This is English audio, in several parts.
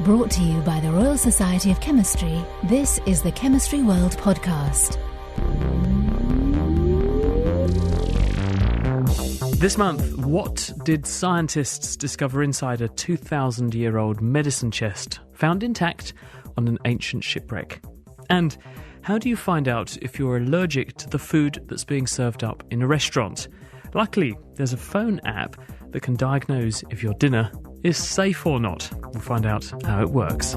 Brought to you by the Royal Society of Chemistry, this is the Chemistry World podcast. This month, what did scientists discover inside a 2,000-year-old medicine chest found intact on an ancient shipwreck? And how do you find out if you're allergic to the food that's being served up in a restaurant? Luckily, there's a phone app that can diagnose if your dinner is safe or not. We'll find out how it works.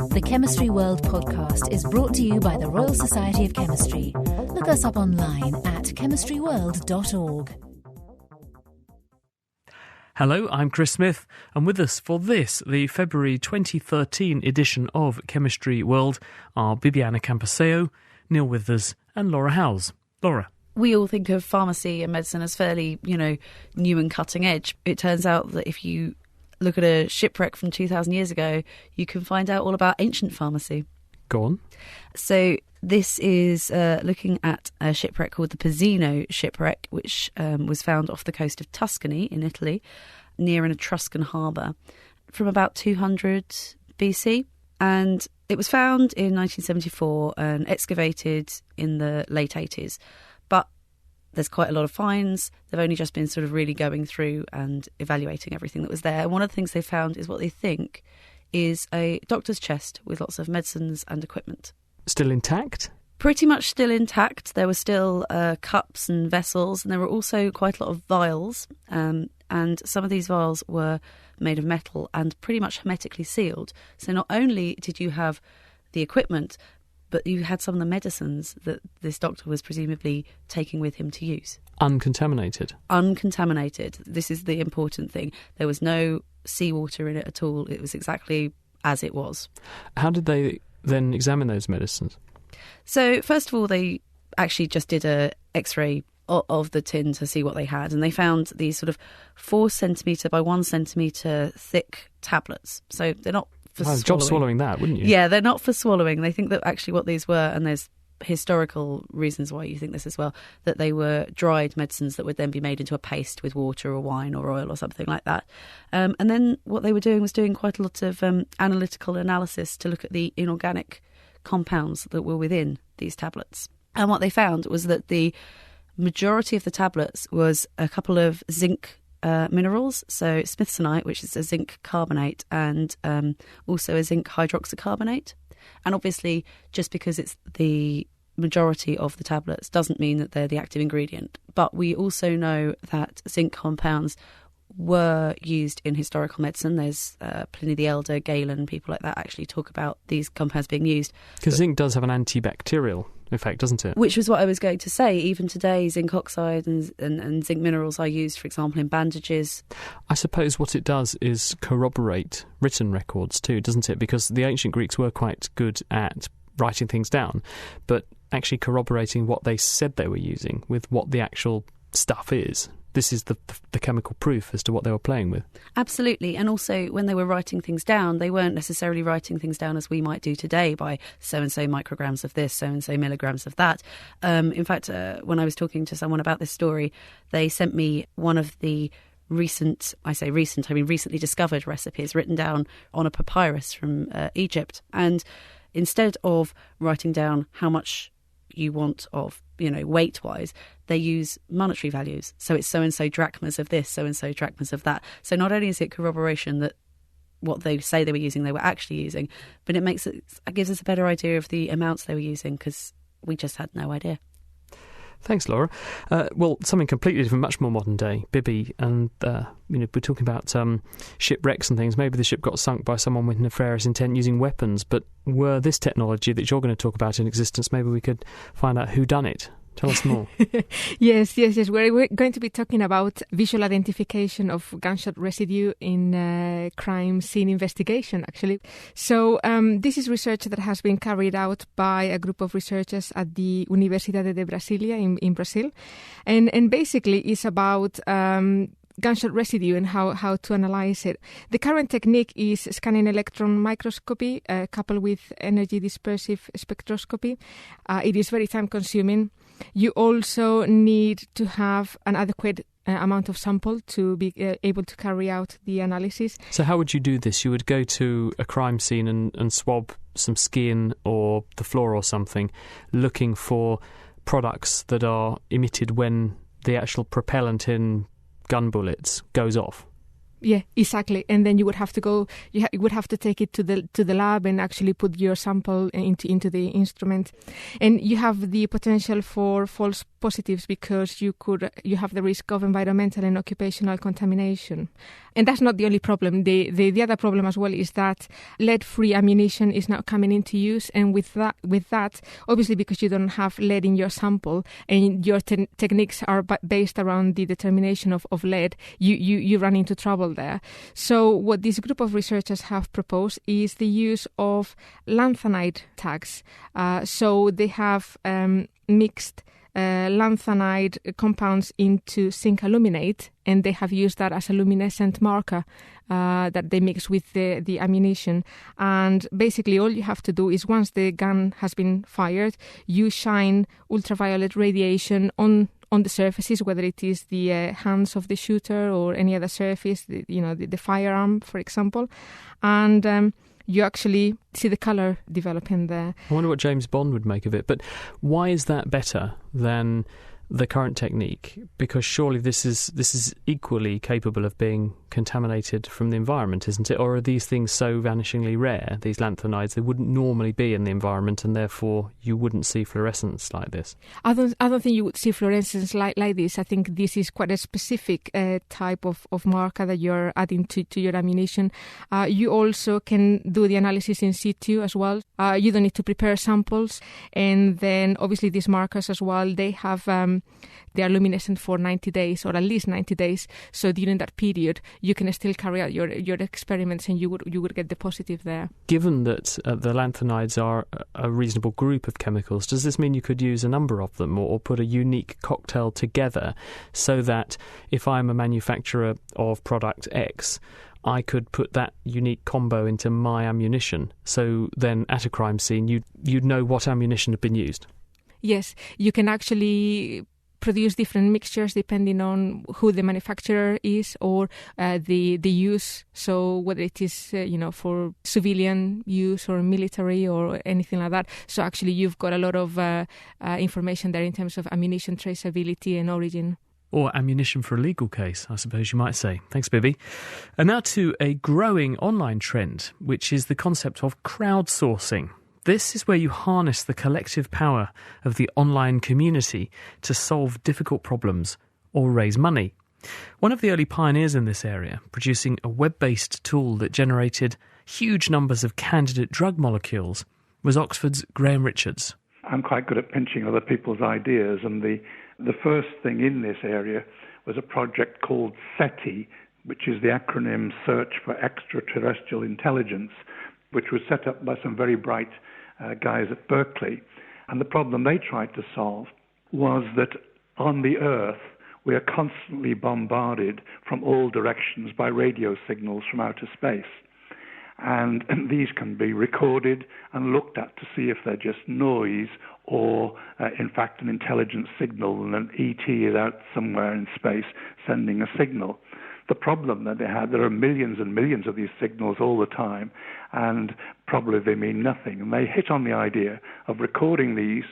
The Chemistry World podcast is brought to you by the Royal Society of Chemistry. Look us up online at chemistryworld.org. Hello, I'm Chris Smith, and with us for this, the February 2013 edition of Chemistry World, are Bibiana Campaseo, Neil Withers and Laura Howes. Laura. We all think of pharmacy and medicine as fairly, new and cutting edge. It turns out that if you look at a shipwreck from 2,000 years ago, you can find out all about ancient pharmacy. Go on. So this is looking at a shipwreck called the Pozzino shipwreck, which was found off the coast of Tuscany in Italy, near an Etruscan harbour, from about 200 BC. And it was found in 1974 and excavated in the late 80s. But there's quite a lot of finds. They've only just been sort of really going through and evaluating everything that was there. And one of the things they found is what they think is a doctor's chest with lots of medicines and equipment. Still intact? Pretty much still intact. There were still cups and vessels, and there were also quite a lot of vials. And some of these vials were made of metal and pretty much hermetically sealed. So not only did you have the equipment, but you had some of the medicines that this doctor was presumably taking with him to use. Uncontaminated? Uncontaminated. This is the important thing. There was no seawater in it at all. It was exactly as it was. How did they then examine those medicines? So, first of all, they actually just did a X-ray of the tin to see what they had, and they found these sort of 4 centimetre by 1 centimetre thick tablets. So they're not for swallowing. Job swallowing that, wouldn't you? Yeah, they're not for swallowing. They think that actually what these were, and there's historical reasons why you think this as well, that they were dried medicines that would then be made into a paste with water or wine or oil or something like that. And then what they were doing was doing quite a lot of analytical analysis to look at the inorganic compounds that were within these tablets. And what they found was that the majority of the tablets was a couple of zinc minerals, so smithsonite, which is a zinc carbonate, and also a zinc hydroxycarbonate. And obviously, just because it's the majority of the tablets doesn't mean that they're the active ingredient. But we also know that zinc compounds were used in historical medicine. There's Pliny the Elder, Galen, people like that actually talk about these compounds being used. Because zinc does have an antibacterial effect, doesn't it? Which was what I was going to say. Even today, zinc oxide and zinc minerals are used, for example, in bandages. I suppose what it does is corroborate written records too, doesn't it? Because the ancient Greeks were quite good at writing things down, but actually corroborating what they said they were using with what the actual stuff is. This is the chemical proof as to what they were playing with. Absolutely. And also, when they were writing things down, they weren't necessarily writing things down as we might do today by so-and-so micrograms of this, so-and-so milligrams of that. In fact, when I was talking to someone about this story, they sent me one of the recently discovered recipes written down on a papyrus from Egypt. And instead of writing down how much you want of, weight-wise, they use monetary values. So it's so-and-so drachmas of this, so-and-so drachmas of that. So not only is it corroboration that what they say they were using, they were actually using, but it gives us a better idea of the amounts they were using, because we just had no idea. Thanks, Laura. Well, something completely different, much more modern day. Bibi, and we're talking about shipwrecks and things. Maybe the ship got sunk by someone with nefarious intent using weapons, but were this technology that you're going to talk about in existence, maybe we could find out who done it. Tell us more. Yes. We're going to be talking about visual identification of gunshot residue in crime scene investigation, actually. So this is research that has been carried out by a group of researchers at the Universidade de Brasilia in Brazil. And basically it's about gunshot residue and how to analyze it. The current technique is scanning electron microscopy coupled with energy dispersive spectroscopy. It is very time consuming. You also need to have an adequate amount of sample to be able to carry out the analysis. So how would you do this? You would go to a crime scene and swab some skin or the floor or something, looking for products that are emitted when the actual propellant in gun bullets goes off. Yeah, exactly. And then you would have to go. You would have to take it to the lab and actually put your sample into the instrument. And you have the potential for false positives because you have the risk of environmental and occupational contamination. And that's not the only problem. The other problem as well is that lead-free ammunition is now coming into use, and with that, obviously because you don't have lead in your sample and your techniques are based around the determination of lead, you run into trouble there. So what this group of researchers have proposed is the use of lanthanide tags. So they have mixed lanthanide compounds into zinc aluminate, and they have used that as a luminescent marker that they mix with the ammunition. And basically all you have to do is, once the gun has been fired, you shine ultraviolet radiation on the surfaces, whether it is the hands of the shooter or any other surface, the firearm, for example, and you actually see the colour developing there. I wonder what James Bond would make of it. But why is that better than the current technique? Because surely this is equally capable of being contaminated from the environment, isn't it? Or are these things so vanishingly rare, these lanthanides, they wouldn't normally be in the environment, and therefore you wouldn't see fluorescence like this? I don't think you would see fluorescence like this. I think this is quite a specific type of marker that you're adding to your ammunition. You also can do the analysis in situ as well. You don't need to prepare samples. And then obviously these markers as well, they are luminescent for 90 days, or at least 90 days. So during that period, you can still carry out your experiments, and you would get the positive there. Given that the lanthanides are a reasonable group of chemicals, does this mean you could use a number of them, or put a unique cocktail together, so that if I'm a manufacturer of product X, I could put that unique combo into my ammunition, so then at a crime scene you'd know what ammunition had been used? Yes, you can actually produce different mixtures depending on who the manufacturer is, or the use. So whether it is for civilian use or military or anything like that. So actually you've got a lot of information there in terms of ammunition traceability and origin. Or ammunition for a legal case, I suppose you might say. Thanks, Bibi. And now to a growing online trend, which is the concept of crowdsourcing. This is where you harness the collective power of the online community to solve difficult problems or raise money. One of the early pioneers in this area, producing a web-based tool that generated huge numbers of candidate drug molecules, was Oxford's Graham Richards. I'm quite good at pinching other people's ideas, and the first thing in this area was a project called SETI, which is the acronym Search for Extraterrestrial Intelligence, which was set up by some very bright guys at Berkeley. And the problem they tried to solve was that on the Earth, we are constantly bombarded from all directions by radio signals from outer space. And these can be recorded and looked at to see if they're just noise or, in fact, an intelligent signal, and an ET is out somewhere in space sending a signal. The problem that they had, there are millions and millions of these signals all the time, and probably they mean nothing. And they hit on the idea of recording these,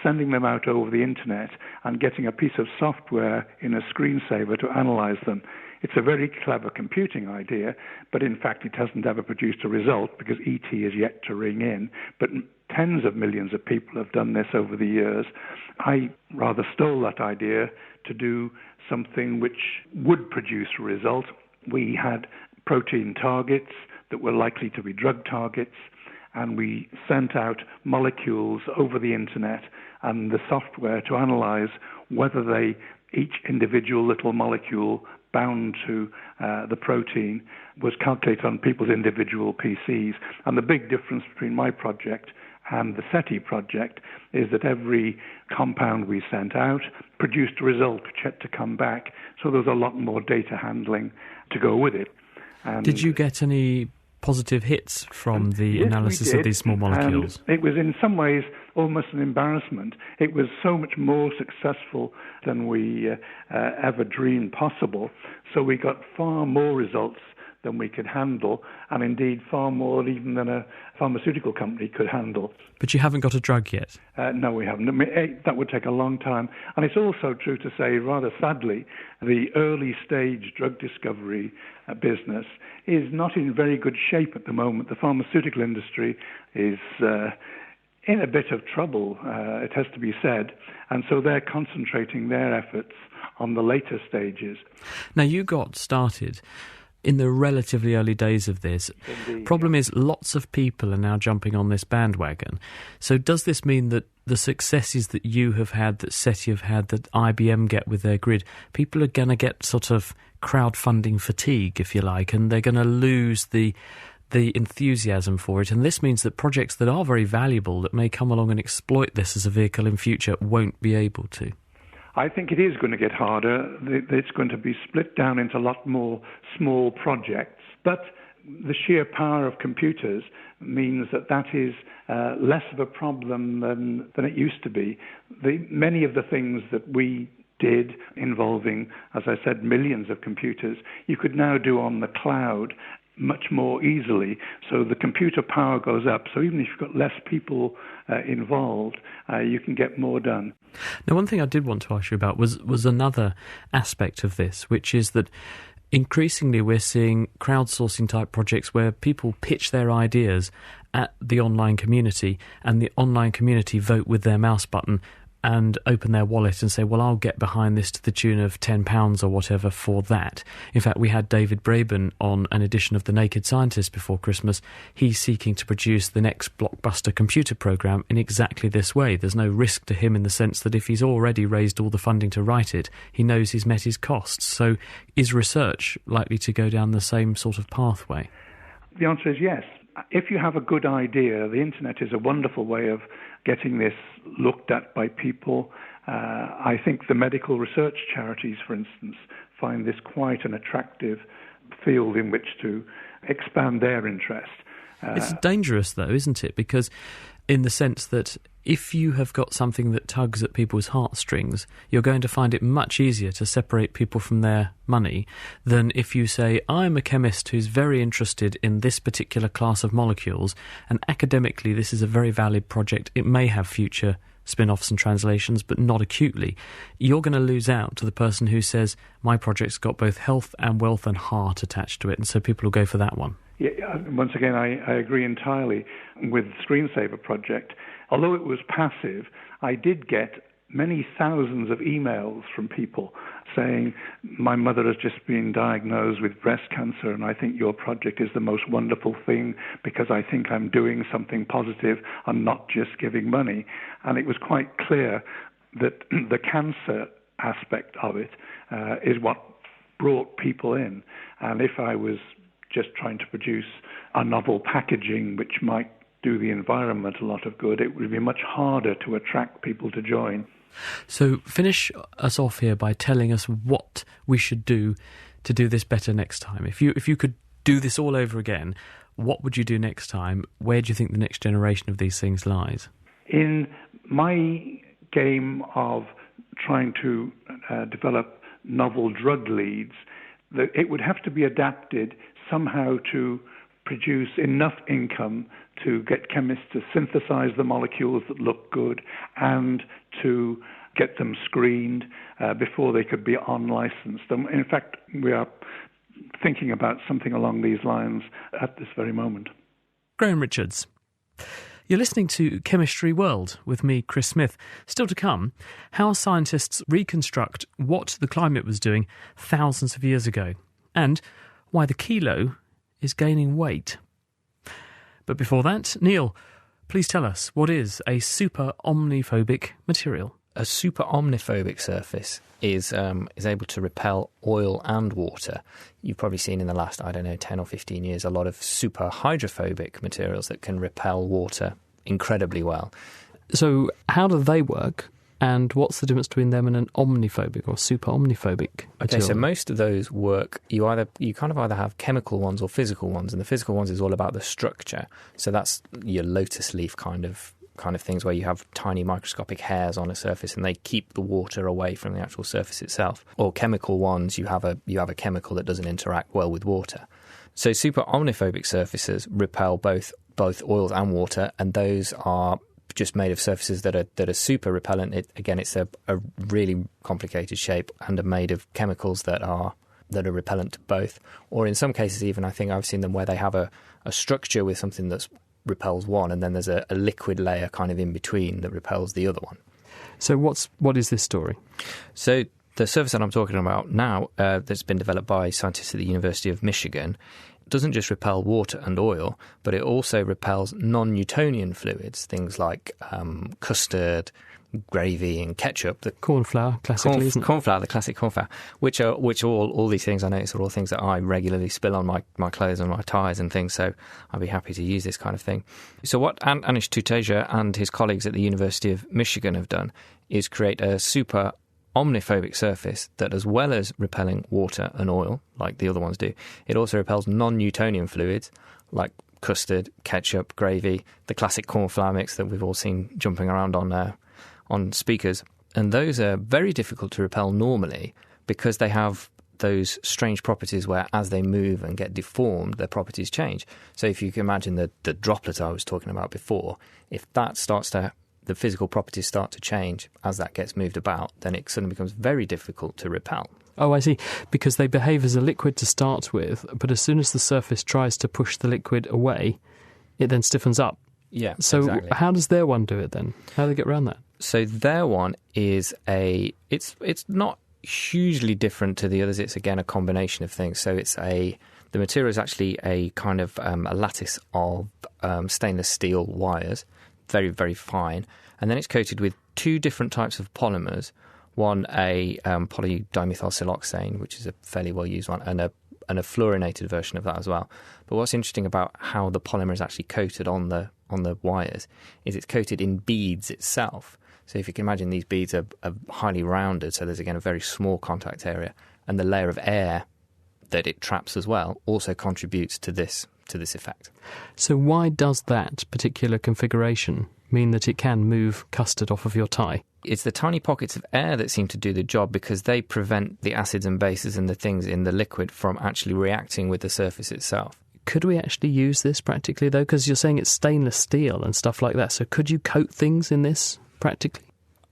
sending them out over the internet, and getting a piece of software in a screensaver to analyze them. It's a very clever computing idea, but in fact it hasn't ever produced a result because ET is yet to ring in. But tens of millions of people have done this over the years. I rather stole that idea to do something which would produce a result. We had protein targets that were likely to be drug targets, and we sent out molecules over the internet and the software to analyze whether each individual little molecule bound to the protein was calculated on people's individual PCs. And the big difference between my project and the SETI project is that every compound we sent out produced a result which had to come back. So there was a lot more data handling to go with it. And did you get any positive hits from the analysis of these small molecules? It was in some ways almost an embarrassment. It was so much more successful than we ever dreamed possible. So we got far more results than we could handle, and indeed far more even than a pharmaceutical company could handle. But you haven't got a drug yet? No, we haven't. I mean, that would take a long time. And it's also true to say, rather sadly, the early stage drug discovery business is not in very good shape at the moment. The pharmaceutical industry is in a bit of trouble, it has to be said, and so they're concentrating their efforts on the later stages. Now, you got started in the relatively early days of this. Indeed, Problem is, lots of people are now jumping on this bandwagon. So does this mean that the successes that you have had, that SETI have had, that IBM get with their grid, people are going to get sort of crowdfunding fatigue, if you like, and they're going to lose the enthusiasm for it? And this means that projects that are very valuable, that may come along and exploit this as a vehicle in future, won't be able to. I think it is going to get harder. It's going to be split down into a lot more small projects. But the sheer power of computers means that is less of a problem than it used to be. Many of the things that we did involving, as I said, millions of computers, you could now do on the cloud much more easily. So the computer power goes up. So even if you've got less people involved, you can get more done. Now, one thing I did want to ask you about was another aspect of this, which is that increasingly we're seeing crowdsourcing type projects where people pitch their ideas at the online community, and the online community vote with their mouse button and open their wallet and say, well, I'll get behind this to the tune of £10 or whatever for that. In fact, we had David Braben on an edition of The Naked Scientist before Christmas. He's seeking to produce the next blockbuster computer program in exactly this way. There's no risk to him in the sense that if he's already raised all the funding to write it, he knows he's met his costs. So is research likely to go down the same sort of pathway? The answer is yes. If you have a good idea, the internet is a wonderful way of getting this looked at by people. I think the medical research charities, for instance, find this quite an attractive field in which to expand their interest. It's dangerous, though, isn't it? Because in the sense that if you have got something that tugs at people's heartstrings, you're going to find it much easier to separate people from their money than if you say, I'm a chemist who's very interested in this particular class of molecules, and academically this is a very valid project. It may have future spin-offs and translations, but not acutely. You're going to lose out to the person who says, my project's got both health and wealth and heart attached to it, and so people will go for that one. Yeah, once again, I agree entirely with the Screensaver project. Although it was passive, I did get many thousands of emails from people saying, my mother has just been diagnosed with breast cancer, and I think your project is the most wonderful thing because I think I'm doing something positive and not just giving money. And it was quite clear that the cancer aspect of it is what brought people in. And if I was just trying to produce a novel packaging which might do the environment a lot of good, it would be much harder to attract people to join. So finish us off here by telling us what we should do to do this better next time. If you could do this all over again, what would you do next time? Where do you think the next generation of these things lies? In my game of trying to develop novel drug leads, it would have to be adapted somehow to produce enough income to get chemists to synthesize the molecules that look good and to get them screened before they could be on-licensed. In fact, we are thinking about something along these lines at this very moment. Graham Richards. You're listening to Chemistry World with me, Chris Smith. Still to come, how scientists reconstruct what the climate was doing thousands of years ago, and why the kilo is gaining weight. But before that, Neil, please tell us, what is a super omniphobic material? A super omniphobic surface is able to repel oil and water. You've probably seen in the last, 10 or 15 years, a lot of super hydrophobic materials that can repel water incredibly well. So how do they work? And what's the difference between them and an omniphobic or super omniphobic material? Okay, so most of those work, you kind of either have chemical ones or physical ones, and the physical ones is all about the structure. So that's your lotus leaf kind of kind of things where you have tiny microscopic hairs on a surface and they keep the water away from the actual surface itself. Or chemical ones, you have a chemical that doesn't interact well with water. So super omniphobic surfaces repel both oils and water, and those are just made of surfaces that are super repellent. It's a really complicated shape and are made of chemicals that are repellent to both. Or in some cases, even I think I've seen them where they have a structure with something that repels one, and then there's a liquid layer kind of in between that repels the other one. So what is this story? So the surface that I'm talking about now, that's been developed by scientists at the University of Michigan, doesn't just repel water and oil, but it also repels non-Newtonian fluids, things like custard, gravy and ketchup. The corn flour, classically, isn't it? Corn flour, the classic corn flour, which all these things I notice are all things that I regularly spill on my clothes and my ties and things, so I'd be happy to use this kind of thing. So what Anish Tuteja and his colleagues at the University of Michigan have done is create a super omniphobic surface that, as well as repelling water and oil, like the other ones do, it also repels non-Newtonian fluids like custard, ketchup, gravy, the classic corn flour mix that we've all seen jumping around on speakers. And those are very difficult to repel normally because they have those strange properties where as they move and get deformed, their properties change. So if you can imagine the droplet I was talking about before, if that the physical properties start to change as that gets moved about, then it suddenly becomes very difficult to repel. Oh, I see. Because they behave as a liquid to start with, but as soon as the surface tries to push the liquid away, it then stiffens up. Yeah, so exactly. How does their one do it then? How do they get around that? So their one is it's not hugely different to the others. It's again a combination of things. So the material is actually a kind of a lattice of stainless steel wires, very, very fine. And then it's coated with two different types of polymers. One, a polydimethylsiloxane, which is a fairly well-used one, and a fluorinated version of that as well. But what's interesting about how the polymer is actually coated on the wires is it's coated in beads itself. So if you can imagine, these beads are highly rounded, so there's again a very small contact area, and the layer of air that it traps as well also contributes to this effect. So why does that particular configuration mean that it can move custard off of your tie? It's the tiny pockets of air that seem to do the job because they prevent the acids and bases and the things in the liquid from actually reacting with the surface itself. Could we actually use this practically, though? Because you're saying it's stainless steel and stuff like that. So could you coat things in this practically?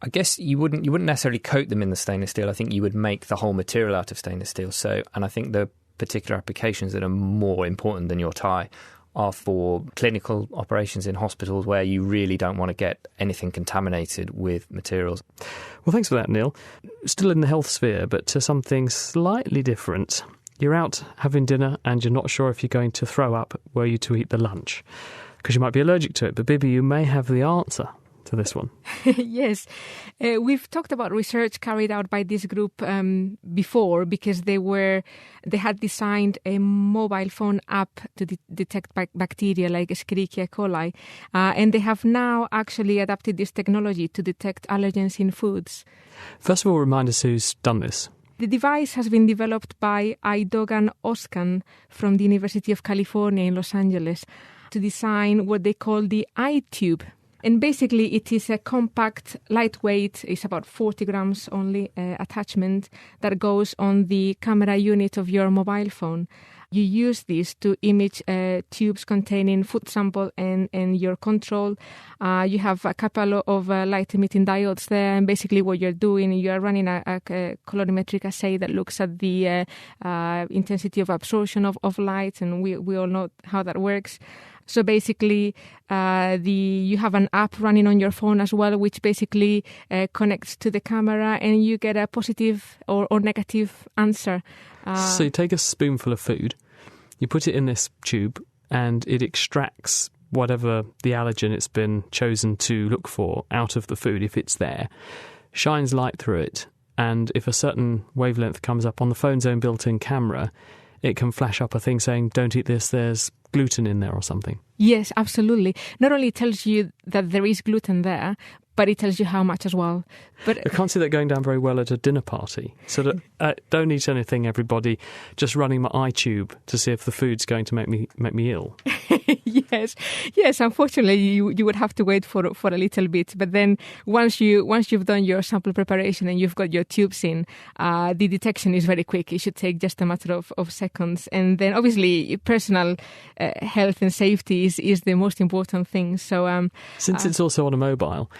I guess you wouldn't necessarily coat them in the stainless steel. I think you would make the whole material out of stainless steel. And I think the particular applications that are more important than your tie are for clinical operations in hospitals where you really don't want to get anything contaminated with materials. Well, thanks for that, Neil. Still in the health sphere, but to something slightly different. You're out having dinner and you're not sure if you're going to throw up were you to eat the lunch, because you might be allergic to it. But Bibi, you may have the answer to this one. Yes. We've talked about research carried out by this group before, because they had designed a mobile phone app to detect bacteria like Escherichia coli, and they have now actually adapted this technology to detect allergens in foods. First of all, remind us who's done this. The device has been developed by Aidogan Oskan from the University of California in Los Angeles to design what they call the iTube. And basically it is a compact, lightweight, it's about 40 grams only, attachment that goes on the camera unit of your mobile phone. You use this to image tubes containing food sample and your control. You have a couple of light-emitting diodes there, and basically what you're doing, you are running a colorimetric assay that looks at the intensity of absorption of light, and we all know how that works. So basically, you have an app running on your phone as well, which basically connects to the camera, and you get a positive or negative answer. So you take a spoonful of food, you put it in this tube, and it extracts whatever the allergen it's been chosen to look for out of the food, if it's there, shines light through it, and if a certain wavelength comes up on the phone's own built-in camera, it can flash up a thing saying, don't eat this, there's gluten in there or something. Yes, absolutely. Not only tells you that there is gluten there, but it tells you how much as well. But I can't see that going down very well at a dinner party. So don't eat anything, everybody. Just running my iTube to see if the food's going to make me ill. Yes. Unfortunately, you would have to wait for a little bit. But then once you've done your sample preparation and you've got your tubes in, the detection is very quick. It should take just a matter of seconds. And then obviously personal health and safety is the most important thing. So since it's also on a mobile,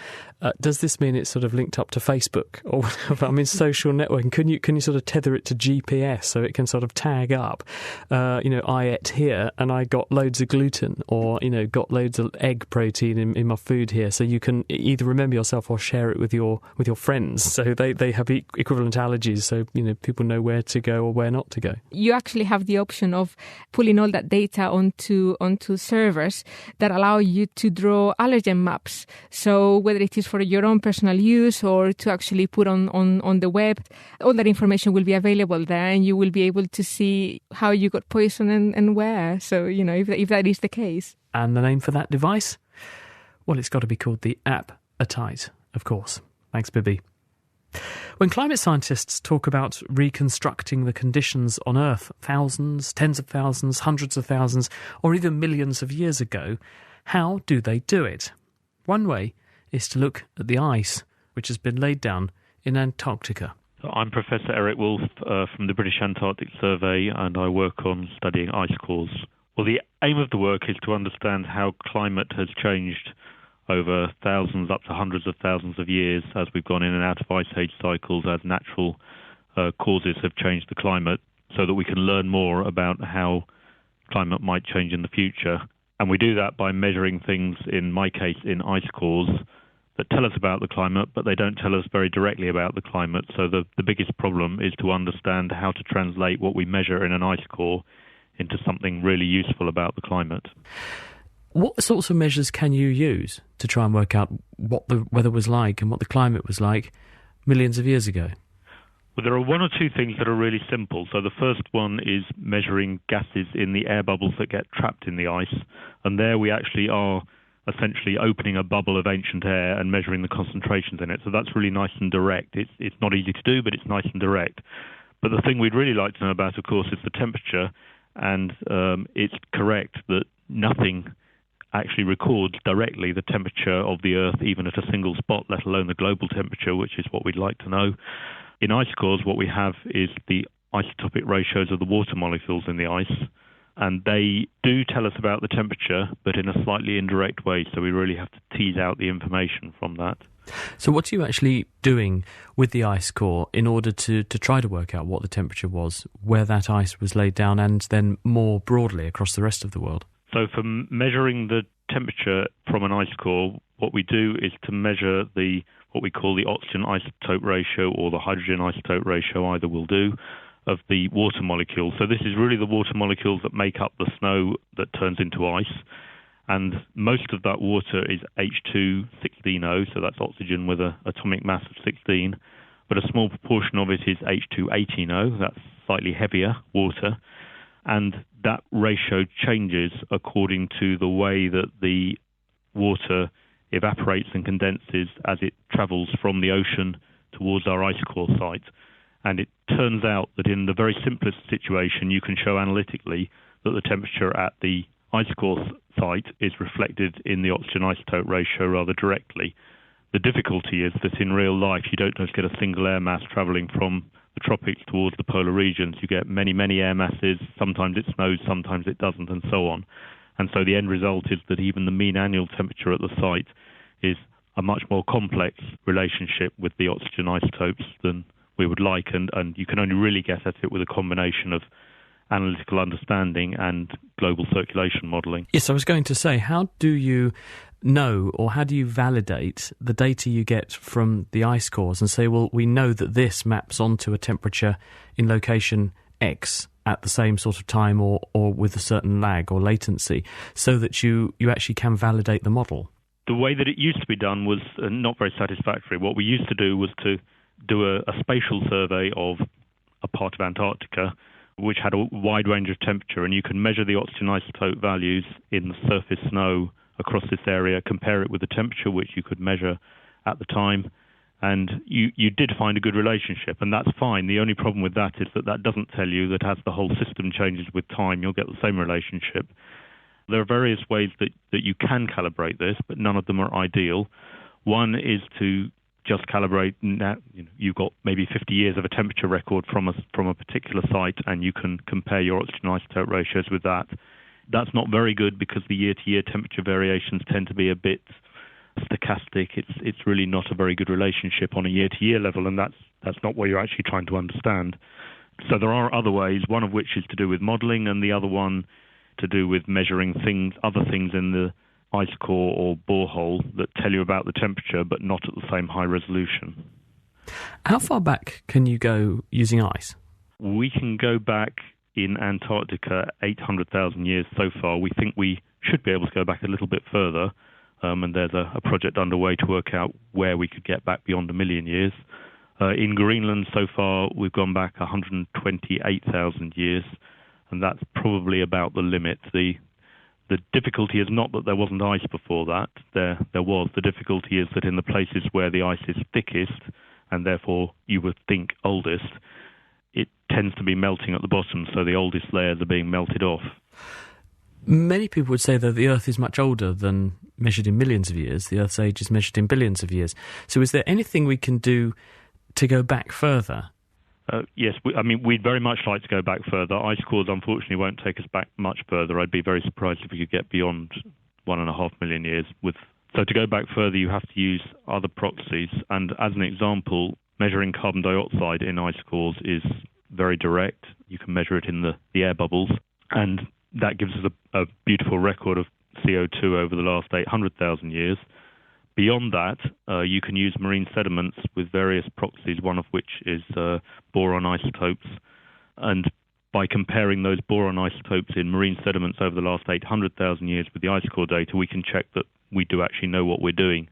does this mean it's sort of linked up to Facebook or whatever? I mean, social networking. Can you sort of tether it to GPS so it can sort of tag up? I ate here and I got loads of gluten, or got loads of egg protein in my food here. So you can either remember yourself or share it with your friends. So they have equivalent allergies. So people know where to go or where not to go. You actually have the option of pulling all that data onto servers that allow you to draw allergen maps. So whether it is for your own personal use or to actually put on the web, all that information will be available there, and you will be able to see how you got poison and where. So, if that is the case. And the name for that device? Well, it's got to be called the App-A-Tite, of course. Thanks, Bibi. When climate scientists talk about reconstructing the conditions on Earth thousands, tens of thousands, hundreds of thousands, or even millions of years ago, how do they do it? One way is to look at the ice, which has been laid down in Antarctica. I'm Professor Eric Wolf from the British Antarctic Survey, and I work on studying ice cores. Well, the aim of the work is to understand how climate has changed over thousands, up to hundreds of thousands of years as we've gone in and out of ice age cycles, as natural causes have changed the climate, so that we can learn more about how climate might change in the future. And we do that by measuring things, in my case, in ice cores, that tell us about the climate, but they don't tell us very directly about the climate. So the biggest problem is to understand how to translate what we measure in an ice core into something really useful about the climate. What sorts of measures can you use to try and work out what the weather was like and what the climate was like millions of years ago? Well, there are one or two things that are really simple. So the first one is measuring gases in the air bubbles that get trapped in the ice. And there we actually are essentially opening a bubble of ancient air and measuring the concentrations in it. So that's really nice and direct. It's not easy to do, but it's nice and direct. But the thing we'd really like to know about, of course, is the temperature. And it's correct that nothing actually records directly the temperature of the Earth, even at a single spot, let alone the global temperature, which is what we'd like to know. In ice cores, what we have is the isotopic ratios of the water molecules in the ice, and they do tell us about the temperature, but in a slightly indirect way, so we really have to tease out the information from that. So what are you actually doing with the ice core in order to try to work out what the temperature was, where that ice was laid down, and then more broadly across the rest of the world? So for measuring the temperature from an ice core, what we do is to measure what we call the oxygen isotope ratio or the hydrogen isotope ratio, either will do, of the water molecules. So this is really the water molecules that make up the snow that turns into ice. And most of that water is H2-16O, so that's oxygen with an atomic mass of 16. But a small proportion of it is H2-18O, that's slightly heavier water. And that ratio changes according to the way that the water evaporates and condenses as it travels from the ocean towards our ice core site. And it turns out that in the very simplest situation, you can show analytically that the temperature at the ice core site is reflected in the oxygen isotope ratio rather directly. The difficulty is that in real life, you don't just get a single air mass traveling from the tropics towards the polar regions. You get many, many air masses. Sometimes it snows, sometimes it doesn't, and so on. And so the end result is that even the mean annual temperature at the site is a much more complex relationship with the oxygen isotopes than we would like, and you can only really get at it with a combination of analytical understanding and global circulation modelling. Yes, I was going to say, how do you know, or how do you validate the data you get from the ice cores and say, well, we know that this maps onto a temperature in location X at the same sort of time or with a certain lag or latency, so that you actually can validate the model? The way that it used to be done was not very satisfactory. What we used to do was to do a spatial survey of a part of Antarctica which had a wide range of temperature, and you can measure the oxygen isotope values in the surface snow across this area, compare it with the temperature which you could measure at the time, and you did find a good relationship, and that's fine. The only problem with that is that doesn't tell you that as the whole system changes with time, you'll get the same relationship. There are various ways that you can calibrate this, but none of them are ideal. One is to just calibrate. Now, you've got maybe 50 years of a temperature record from a particular site, and you can compare your oxygen isotope ratios with that. That's not very good because the year-to-year temperature variations tend to be a bit stochastic. It's really not a very good relationship on a year-to-year level, and that's not what you're actually trying to understand. So there are other ways, one of which is to do with modelling, and the other one to do with measuring other things in the ice core or borehole that tell you about the temperature, but not at the same high resolution. How far back can you go using ice? We can go back in Antarctica 800,000 years so far. We think we should be able to go back a little bit further, and there's a project underway to work out where we could get back beyond 1 million years. In Greenland so far, we've gone back 128,000 years, and that's probably about the limit. The difficulty is not that there wasn't ice before that. There was. The difficulty is that in the places where the ice is thickest, and therefore you would think oldest, it tends to be melting at the bottom, so the oldest layers are being melted off. Many people would say that the Earth is much older than measured in millions of years. The Earth's age is measured in billions of years. So is there anything we can do to go back further? Yes, we'd very much like to go back further. Ice cores, unfortunately, won't take us back much further. I'd be very surprised if we could get beyond 1.5 million years. So to go back further, you have to use other proxies. And as an example, measuring carbon dioxide in ice cores is very direct. You can measure it in the air bubbles, and that gives us a beautiful record of CO2 over the last 800,000 years. Beyond that, you can use marine sediments with various proxies, one of which is boron isotopes. And by comparing those boron isotopes in marine sediments over the last 800,000 years with the ice core data, we can check that we do actually know what we're doing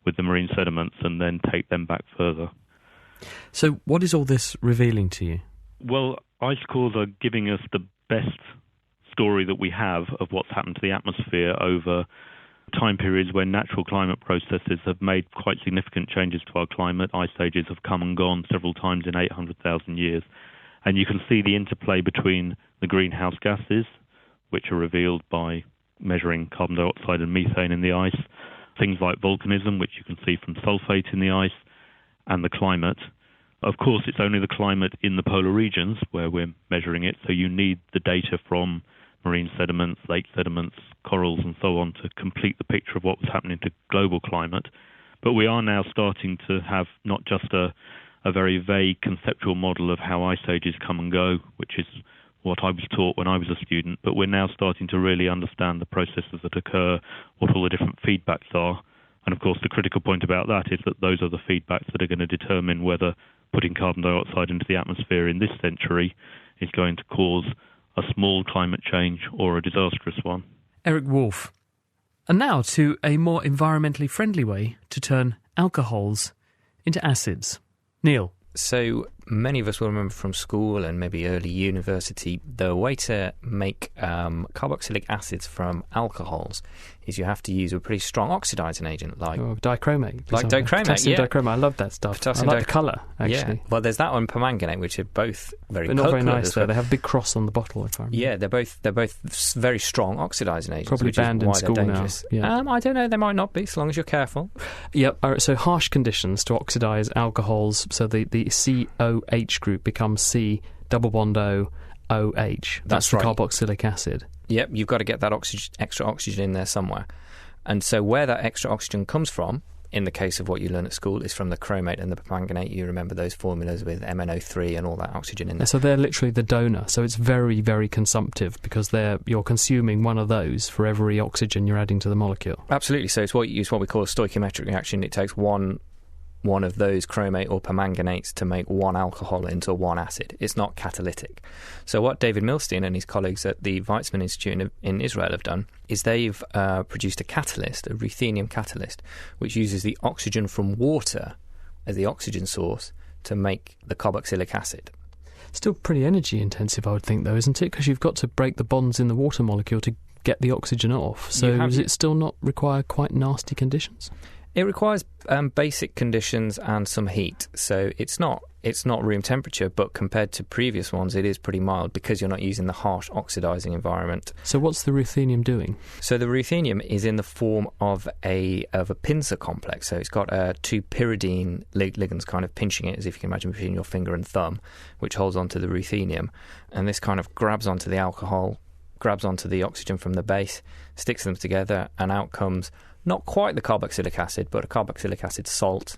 with the marine sediments and then take them back further. So what is all this revealing to you? Well, ice cores are giving us the best story that we have of what's happened to the atmosphere over time periods when natural climate processes have made quite significant changes to our climate. Ice ages have come and gone several times in 800,000 years. And you can see the interplay between the greenhouse gases, which are revealed by measuring carbon dioxide and methane in the ice, things like volcanism, which you can see from sulfate in the ice, and the climate. Of course, it's only the climate in the polar regions where we're measuring it, so you need the data from marine sediments, lake sediments, corals and so on to complete the picture of what was happening to global climate. But we are now starting to have not just a very vague conceptual model of how ice ages come and go, which is what I was taught when I was a student, but we're now starting to really understand the processes that occur, what all the different feedbacks are. And of course the critical point about that is that those are the feedbacks that are going to determine whether putting carbon dioxide into the atmosphere in this century is going to cause a small climate change or a disastrous one. Eric Wolf. And now to a more environmentally friendly way to turn alcohols into acids. Neil. So many of us will remember from school and maybe early university, the way to make carboxylic acids from alcohols is you have to use a pretty strong oxidizing agent like dichromate. Like dichromate, potassium dichromate. I love that stuff. I like the colour, actually. Yeah. Well, there's that one permanganate, which are both very not very nice, though. They have a big cross on the bottle, if I remember. Yeah, they're both very strong oxidizing agents. Probably banned in school now. Yeah. I don't know, they might not be, so long as you're careful. Yep, so harsh conditions to oxidize alcohols, so the COH group becomes C double bond O OH. That's the right. Carboxylic acid. Yep, you've got to get that extra oxygen in there somewhere. And so where that extra oxygen comes from, in the case of what you learn at school, is from the chromate and the permanganate. You remember those formulas with MnO3 and all that oxygen in there. So they're literally the donor. So it's very, very consumptive because you're consuming one of those for every oxygen you're adding to the molecule. Absolutely. So it's what we call a stoichiometric reaction. It takes one of those chromate or permanganates to make one alcohol into one acid. It's not catalytic. So what David Milstein and his colleagues at the Weizmann Institute in Israel have done is they've produced a catalyst, a ruthenium catalyst, which uses the oxygen from water as the oxygen source to make the carboxylic acid. Still pretty energy intensive, I would think, though, isn't it? Because you've got to break the bonds in the water molecule to get the oxygen off. So does it still not require quite nasty conditions? It requires basic conditions and some heat. So it's not room temperature, but compared to previous ones, it is pretty mild because you're not using the harsh oxidizing environment. So what's the ruthenium doing? So the ruthenium is in the form of a pincer complex. So it's got two pyridine ligands kind of pinching it, as if you can imagine, between your finger and thumb, which holds onto the ruthenium. And this kind of grabs onto the alcohol, grabs onto the oxygen from the base, sticks them together, and out comes not quite the carboxylic acid, but a carboxylic acid salt.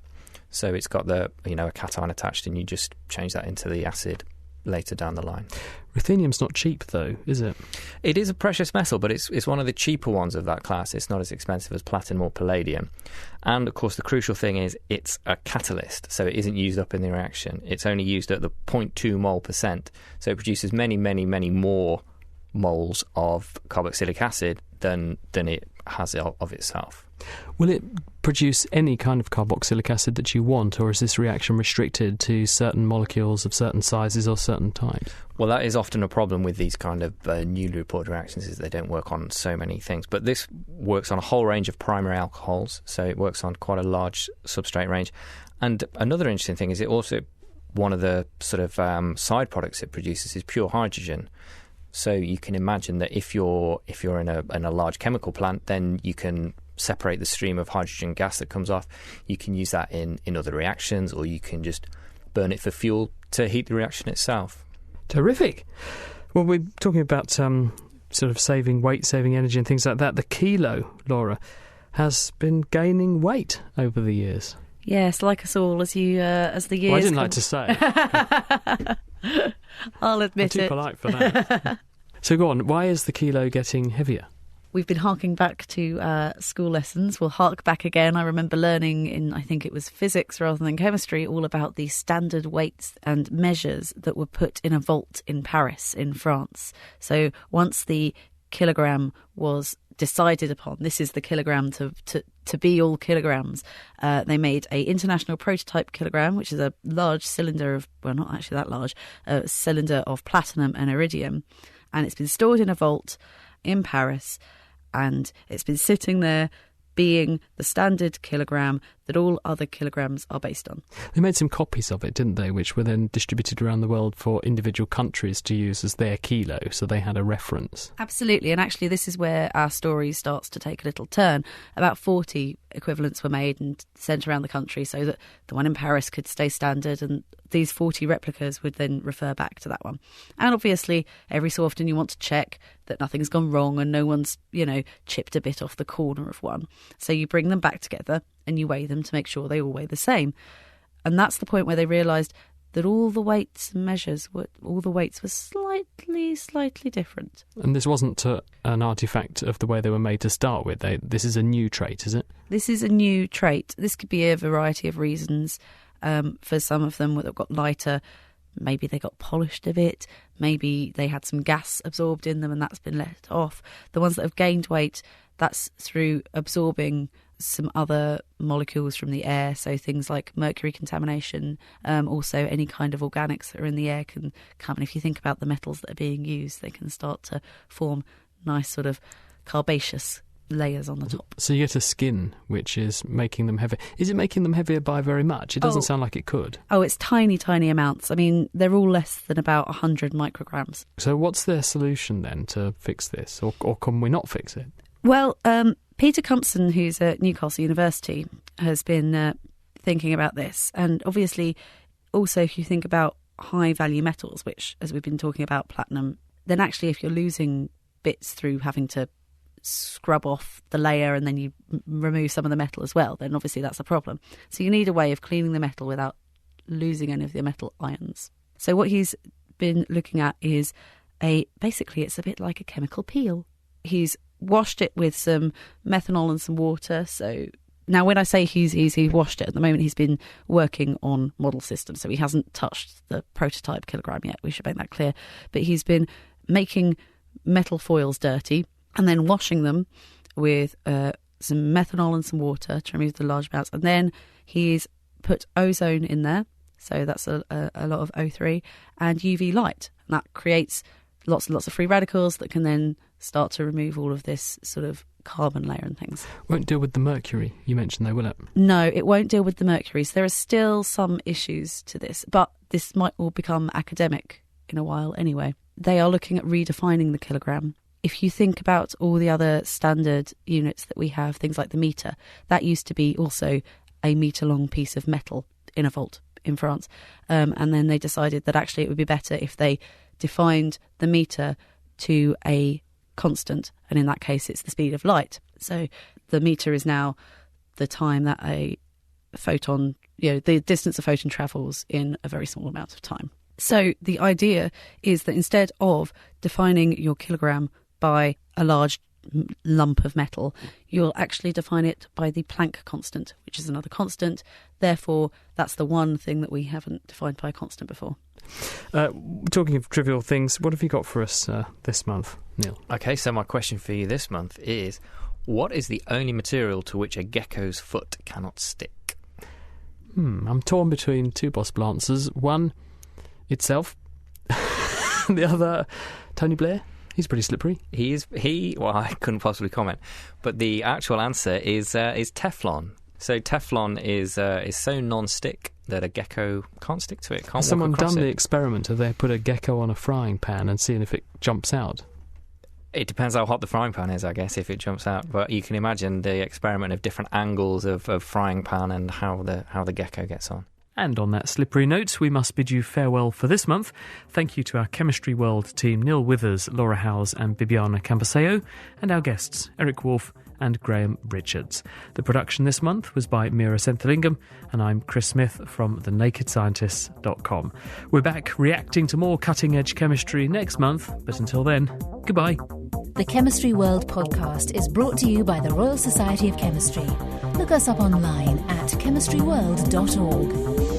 So it's got a cation attached, and you just change that into the acid later down the line. Ruthenium's not cheap, though, is it? It is a precious metal, but it's one of the cheaper ones of that class. It's not as expensive as platinum or palladium. And, of course, the crucial thing is it's a catalyst, so it isn't used up in the reaction. It's only used at the 0.2 mole percent, so it produces many, many, many more moles of carboxylic acid than it has of itself. Will it produce any kind of carboxylic acid that you want, or is this reaction restricted to certain molecules of certain sizes or certain types? Well, that is often a problem with these kind of newly reported reactions, is they don't work on so many things. But this works on a whole range of primary alcohols, so it works on quite a large substrate range. And another interesting thing is it also, one of the sort of side products it produces is pure hydrogen. So you can imagine that if you're in a large chemical plant, then you can separate the stream of hydrogen gas that comes off. You can use that in other reactions, or you can just burn it for fuel to heat the reaction itself. Terrific. Well, we're talking about sort of saving weight, saving energy and things like that. The kilo, Laura, has been gaining weight over the years. Yes, like us all, as the years. Well, I didn't like to say. I'll admit I'm too it. polite for that. So go on, why is the kilo getting heavier? We've been harking back to school lessons. We'll hark back again. I remember learning in, I think it was physics rather than chemistry, all about the standard weights and measures that were put in a vault in Paris, in France. So once the kilogram was decided upon, this is the kilogram to be all kilograms, they made a international prototype kilogram, which is a large cylinder of, well, not actually that large, a cylinder of platinum and iridium. And it's been stored in a vault in Paris, and it's been sitting there being the standard kilogram that all other kilograms are based on. They made some copies of it, didn't they, which were then distributed around the world for individual countries to use as their kilo, so they had a reference. Absolutely, and actually this is where our story starts to take a little turn. About 40 equivalents were made and sent around the country so that the one in Paris could stay standard, and these 40 replicas would then refer back to that one. And obviously, every so often you want to check that nothing's gone wrong and no one's, chipped a bit off the corner of one. So you bring them back together and you weigh them to make sure they all weigh the same. And that's the point where they realised that all the weights and measures, all the weights were slightly different. And this wasn't an artefact of the way they were made to start with. This is a new trait, is it? This is a new trait. This could be a variety of reasons. For some of them, they've got lighter. Maybe they got polished a bit. Maybe they had some gas absorbed in them and that's been let off. The ones that have gained weight, that's through absorbing some other molecules from the air, so things like mercury contamination, also any kind of organics that are in the air can come. And if you think about the metals that are being used, they can start to form nice sort of carbaceous layers on the top. So you get a skin which is making them heavier. Is it making them heavier by very much? It doesn't sound like it could. Oh, it's tiny amounts. I mean, they're all less than about 100 micrograms. So what's their solution then to fix this, or can we not fix it? Well, Peter Compson, who's at Newcastle University, has been thinking about this. And obviously, also if you think about high-value metals, which, as we've been talking about, platinum, then actually if you're losing bits through having to scrub off the layer and then you remove some of the metal as well, then obviously that's a problem. So you need a way of cleaning the metal without losing any of the metal ions. So what he's been looking at is basically it's a bit like a chemical peel. He's washed it with some methanol and some water. So now when I say he's washed it, at the moment he's been working on model systems, so he hasn't touched the prototype kilogram yet, we should make that clear. But he's been making metal foils dirty and then washing them with some methanol and some water to remove the large amounts. And then he's put ozone in there, so that's a lot of O3, and UV light. And that creates lots and lots of free radicals that can then start to remove all of this sort of carbon layer and things. Won't deal with the mercury you mentioned though, will it? No, it won't deal with the mercury. So there are still some issues to this, but this might all become academic in a while anyway. They are looking at redefining the kilogram. If you think about all the other standard units that we have, things like the metre, that used to be also a metre-long piece of metal in a vault in France. And then they decided that actually it would be better if they defined the metre to a constant, and in that case it's the speed of light. So the metre is now the time that a photon, the distance a photon travels in a very small amount of time. So the idea is that instead of defining your kilogram by a large lump of metal, you'll actually define it by the Planck constant, which is another constant. Therefore, that's the one thing that we haven't defined by a constant before. Talking of trivial things, what have you got for us this month, Neil? Okay, so my question for you this month is, what is the only material to which a gecko's foot cannot stick? I'm torn between two possible answers. One, itself. The other, Tony Blair. He's pretty slippery. Well, I couldn't possibly comment. But the actual answer is Teflon. So Teflon is so non-stick that a gecko can't stick to it. Has someone done the experiment? Have they put a gecko on a frying pan and seen if it jumps out? It depends how hot the frying pan is, I guess, if it jumps out. But you can imagine the experiment of different angles of frying pan and how the gecko gets on. And on that slippery note, we must bid you farewell for this month. Thank you to our Chemistry World team, Neil Withers, Laura Howes and Bibiana Camposeo, and our guests, Eric Wolf and Graham Richards. The production this month was by Mira Senthalingam, and I'm Chris Smith from thenakedscientists.com. We're back reacting to more cutting-edge chemistry next month, but until then, goodbye. The Chemistry World podcast is brought to you by the Royal Society of Chemistry. Look us up online at chemistryworld.org.